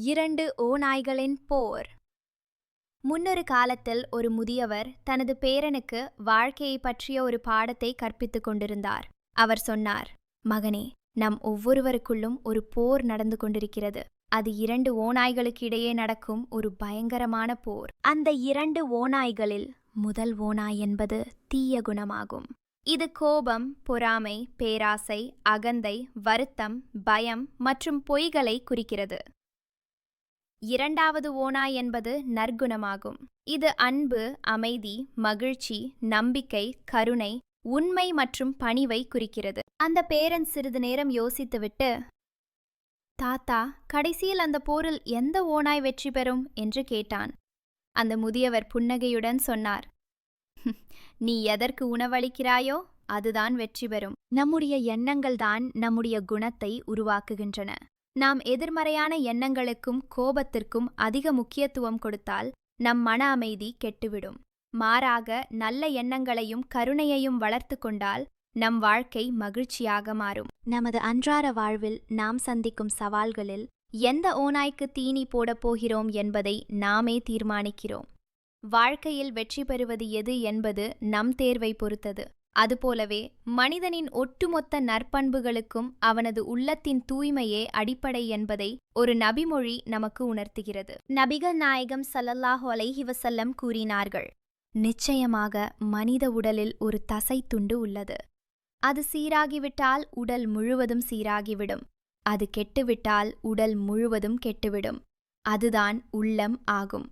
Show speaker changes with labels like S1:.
S1: 2 ஓநாய்களின் போர். முன்னொரு காலத்தில் ஒரு முதியவர் தனது பேரனுக்கு வாழ்க்கையைப் பற்றிய ஒரு பாடத்தை கற்பித்துக் கொண்டிருந்தார். அவர் சொன்னார், மகனே, நம் ஒவ்வொருவருக்குள்ளும் ஒரு போர் நடந்து கொண்டிருக்கிறது. அது 2 ஓநாய்களுக்கு இடையே நடக்கும் ஒரு பயங்கரமான போர். அந்த 2 ஓநாய்களில் முதல் ஓநாய் என்பது தீய குணமாகும். இது கோபம், பொறாமை, பேராசை, அகந்தை, வருத்தம், பயம் மற்றும் பொய்களை குறிக்கிறது. 2வது ஓநாய் என்பது நற்குணமாகும். இது அன்பு, அமைதி, மகிழ்ச்சி, நம்பிக்கை, கருணை, உண்மை மற்றும் பணிவை குறிக்கிறது. அந்த பேரன் சிறிது நேரம் யோசித்துவிட்டு, தாத்தா, கடைசியில் அந்த போரில் எந்த ஓநாய் வெற்றி பெறும் என்று கேட்டான். அந்த முதியவர் புன்னகையுடன் சொன்னார், நீ எதற்கு உணவளிக்கிறாயோ அதுதான் வெற்றி பெறும். நம்முடைய எண்ணங்கள்தான் நம்முடைய குணத்தை உருவாக்குகின்றன. நாம் எதிர்மறையான எண்ணங்களுக்கும் கோபத்திற்கும் அதிக முக்கியத்துவம் கொடுத்தால் நம் மன அமைதி கெட்டுவிடும். மாறாக நல்ல எண்ணங்களையும் கருணையையும் வளர்த்து கொண்டால் நம் வாழ்க்கை மகிழ்ச்சியாக மாறும். நமது அன்றாட வாழ்வில் நாம் சந்திக்கும் சவால்களில் எந்த ஓநாய்க்கு தீனி போடப் போகிறோம் என்பதை நாமே தீர்மானிக்கிறோம். வாழ்க்கையில் வெற்றி பெறுவது எது என்பது நம் தேர்வை பொறுத்தது. அதுபோலவே மனிதனின் ஒட்டுமொத்த நற்பண்புகளுக்கும் அவனது உள்ளத்தின் தூய்மையே அடிப்படை என்பதை ஒரு நபிமொழி நமக்கு உணர்த்துகிறது. நபிகள் நாயகம் ஸல்லல்லாஹு அலைஹி வஸல்லம் கூறினார்கள், நிச்சயமாக மனித உடலில் ஒரு தசை துண்டு உள்ளது. அது சீராகிவிட்டால் உடல் முழுவதும் சீராகிவிடும். அது கெட்டுவிட்டால் உடல் முழுவதும் கெட்டுவிடும். அதுதான் உள்ளம் ஆகும்.